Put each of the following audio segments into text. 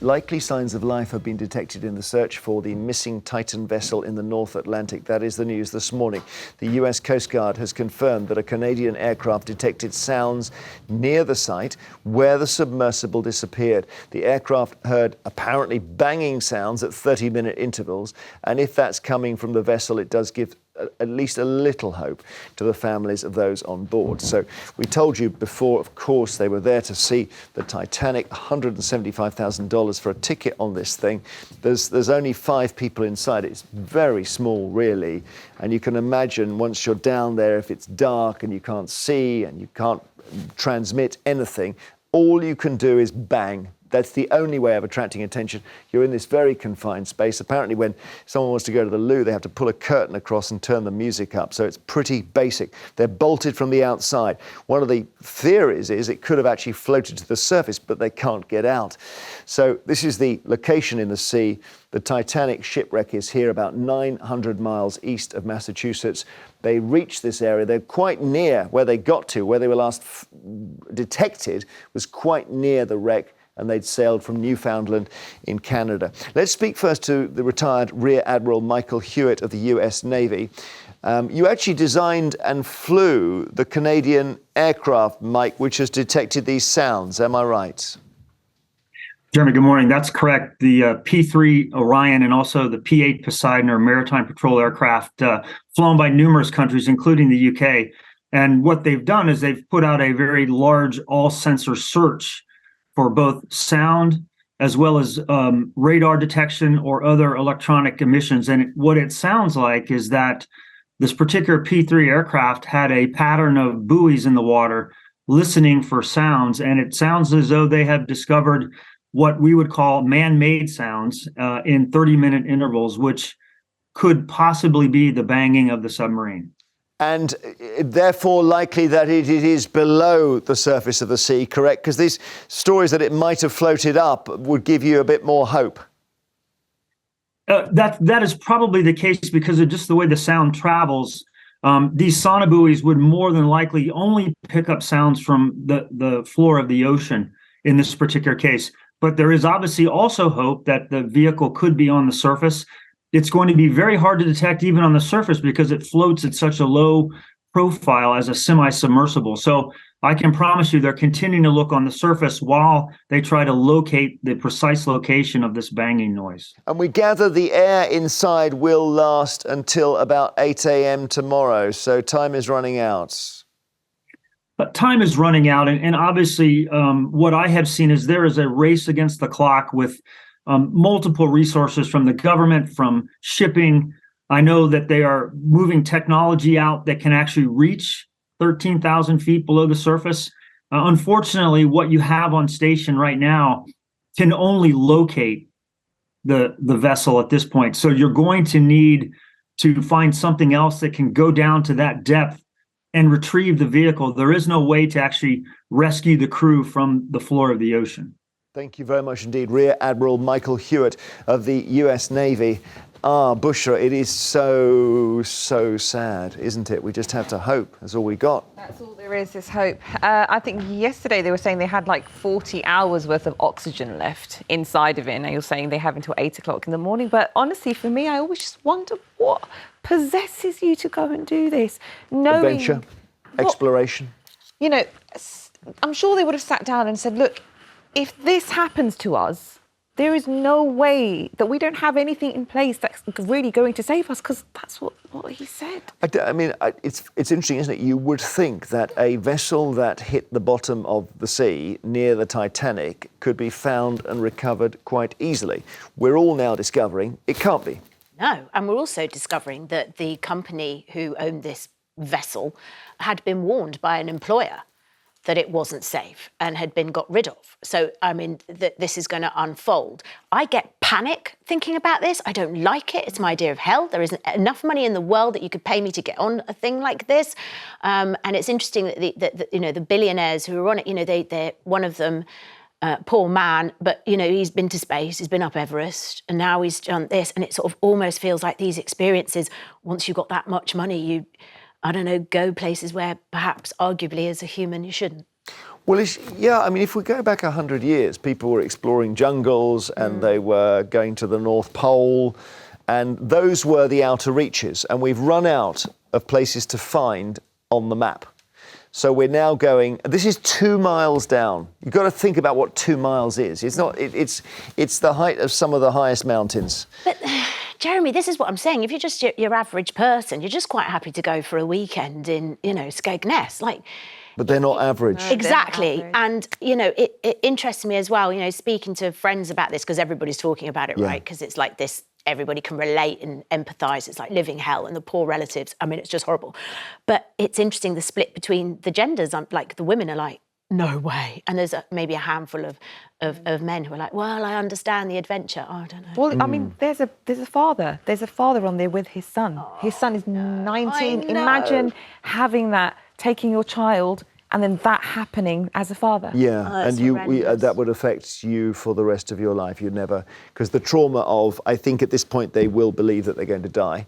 Likely signs of life have been detected in the search for the missing Titan vessel in the North Atlantic. That is the news this morning. The US Coast Guard has confirmed that a Canadian aircraft detected sounds near the site where the submersible disappeared. The aircraft heard apparently banging sounds at 30-minute intervals, and if that's coming from the vessel, it does give at least a little hope to the families of those on board. So we told you before, of course, they were there to see the Titanic, $175,000 for a ticket on this thing. There's only 5 people inside. It's very small, really. And you can imagine once you're down there, if it's dark and you can't see and you can't transmit anything, all you can do is bang. That's the only way of attracting attention. You're in this very confined space. Apparently, when someone wants to go to the loo, they have to pull a curtain across and turn the music up. So it's pretty basic. They're bolted from the outside. One of the theories is it could have actually floated to the surface, but they can't get out. So this is the location in the sea. The Titanic shipwreck is here about 900 miles east of Massachusetts. They reached this area. They're quite near where they got to, where they were last detected, was quite near the wreck, and they'd sailed from Newfoundland in Canada. Let's speak first to the retired Rear Admiral Michael Hewitt of the US Navy. You actually designed and flew the Canadian aircraft, Mike, which has detected these sounds. Am I right? Jeremy, good morning. That's correct. The P-3 Orion and also the P-8 Poseidon are maritime patrol aircraft flown by numerous countries, including the UK. And what they've done is they've put out a very large all-sensor search for both sound as well as radar detection or other electronic emissions. And what it sounds like is that this particular P-3 aircraft had a pattern of buoys in the water listening for sounds. And it sounds as though they have discovered what we would call man-made sounds in 30-minute intervals, which could possibly be the banging of the submarine. And therefore likely that it is below the surface of the sea, correct? Because these stories that it might have floated up would give you a bit more hope. That is probably the case because of just the way the sound travels. These sonobuoys would more than likely only pick up sounds from the floor of the ocean in this particular case. But there is obviously also hope that the vehicle could be on the surface. It's going to be very hard to detect even on the surface because it floats at such a low profile as a semi-submersible. So I can promise you they're continuing to look on the surface while they try to locate the precise location of this banging noise. And we gather the air inside will last until about 8 a.m. tomorrow. So time is running out. But time is running out. And obviously what I have seen is there is a race against the clock with multiple resources from the government, from shipping. I know that they are moving technology out that can actually reach 13,000 feet below the surface. Unfortunately, what you have on station right now can only locate the vessel at this point. So you're going to need to find something else that can go down to that depth and retrieve the vehicle. There is no way to actually rescue the crew from the floor of the ocean. Thank you very much indeed. Rear Admiral Michael Hewitt of the US Navy. Bushra, it is so sad, isn't it? We just have to hope. That's all we got. That's all there is hope. I think yesterday they were saying they had like 40 hours worth of oxygen left inside of it. Now you're saying they have until 8 o'clock in the morning. But honestly, for me, I always just wonder what possesses you to go and do this. Knowing adventure, exploration. You know, I'm sure they would have sat down and said, look, if this happens to us, there is no way that we don't have anything in place that's really going to save us, because that's what he said. I mean, it's interesting, isn't it? You would think that a vessel that hit the bottom of the sea near the Titanic could be found and recovered quite easily. We're all now discovering it can't be. No, and we're also discovering that the company who owned this vessel had been warned by an employer that it wasn't safe and had been got rid of. So, I mean, this is going to unfold. I get panic thinking about this. I don't like it. It's my idea of hell. There isn't enough money in the world that you could pay me to get on a thing like this. And it's interesting that the billionaires who are on it, they're one of them, poor man, but, he's been to space, he's been up Everest, and now he's done this. And it sort of almost feels like these experiences, once you've got that much money, go places where perhaps arguably as a human you shouldn't. Well, yeah, I mean, if we go back 100 years, people were exploring jungles and they were going to the North Pole, and those were the outer reaches. And we've run out of places to find on the map. So we're now going, this is 2 miles down. You've got to think about what 2 miles is. It's not, it's the height of some of the highest mountains. But Jeremy, this is what I'm saying. If you're just your average person, you're just quite happy to go for a weekend in, Skegness. But they're not average. Exactly. And, it interests me as well, speaking to friends about this, because everybody's talking about it, right? Because it's like this, everybody can relate and empathise. It's like living hell, and the poor relatives. I mean, it's just horrible. But it's interesting, the split between the genders. Like, the women are like, no way. And there's maybe a handful of men who are like, well, I understand the adventure. Oh, I don't know. Well, I mean, there's a father. There's a father on there with his son. His son is 19. Imagine having that, taking your child, and then that happening as a father. Yeah, and that would affect you for the rest of your life. You'd never, because the trauma of, I think at this point they will believe that they're going to die,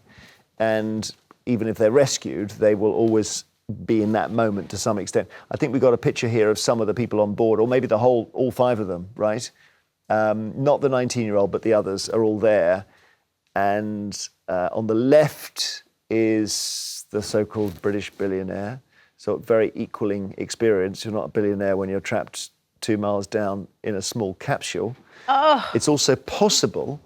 and even if they're rescued, they will always be in that moment to some extent. I think we got a picture here of some of the people on board, or maybe all 5 of them, right? Not the 19-year-old, but the others are all there. And on the left is the so-called British billionaire. So very equaling experience. You're not a billionaire when you're trapped 2 miles down in a small capsule. Oh. It's also possible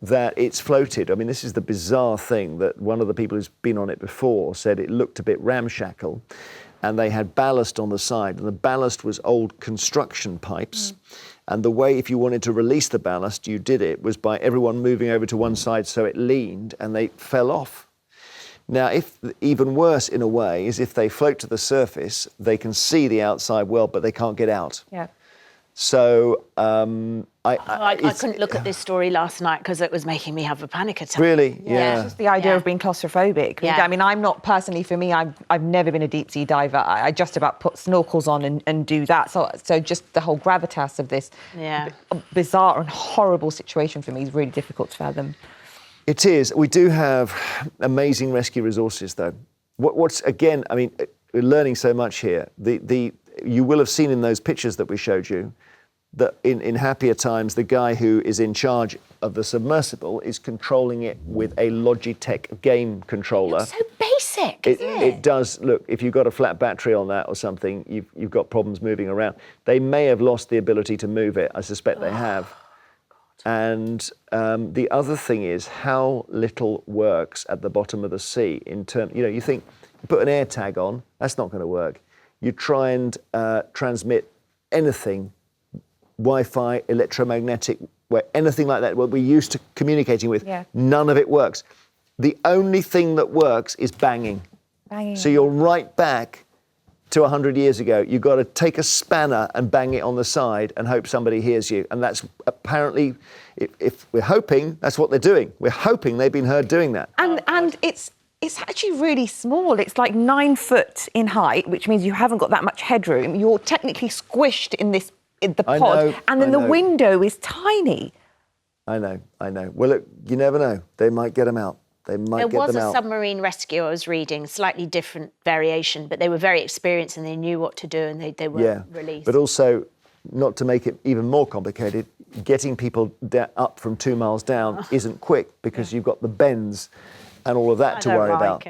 that it's floated. I mean, this is the bizarre thing that one of the people who's been on it before said it looked a bit ramshackle, and they had ballast on the side, and the ballast was old construction pipes. And the way, if you wanted to release the ballast, you did it was by everyone moving over to one side so it leaned and they fell off. Now, if even worse in a way is if they float to the surface, they can see the outside world, but they can't get out. Yeah. So I couldn't look at this story last night because it was making me have a panic attack. Really, Yeah, it's just the idea of being claustrophobic. Yeah. I mean, I'm not personally, for me, I've never been a deep sea diver. I just about put snorkels on and do that. So just the whole gravitas of this bizarre and horrible situation for me is really difficult to fathom. It is. We do have amazing rescue resources, though. What's again? I mean, we're learning so much here. You will have seen in those pictures that we showed you that in happier times, the guy who is in charge of the submersible is controlling it with a Logitech game controller. It's so basic, isn't it? It does. Look, if you've got a flat battery on that or something, you've got problems moving around. They may have lost the ability to move it. I suspect they have. And the other thing is how little works at the bottom of the sea in terms, you think, you put an air tag on, that's not going to work. You try and transmit anything, Wi-Fi, electromagnetic, anything like that, what we're used to communicating with, none of it works. The only thing that works is banging. So you're right back to 100 years ago. You've got to take a spanner and bang it on the side and hope somebody hears you. And that's apparently, if we're hoping, that's what they're doing. We're hoping they've been heard doing that. And it's actually really small. It's like 9 foot in height, which means you haven't got that much headroom. You're technically squished in the pod, and then the window is tiny. I know. Well, look, you never know. They might get them out. There was a submarine rescue I was reading, slightly different variation, but they were very experienced and they knew what to do, and they were released. But also, not to make it even more complicated, getting people up from 2 miles down isn't quick because you've got the bends and all of that to worry about.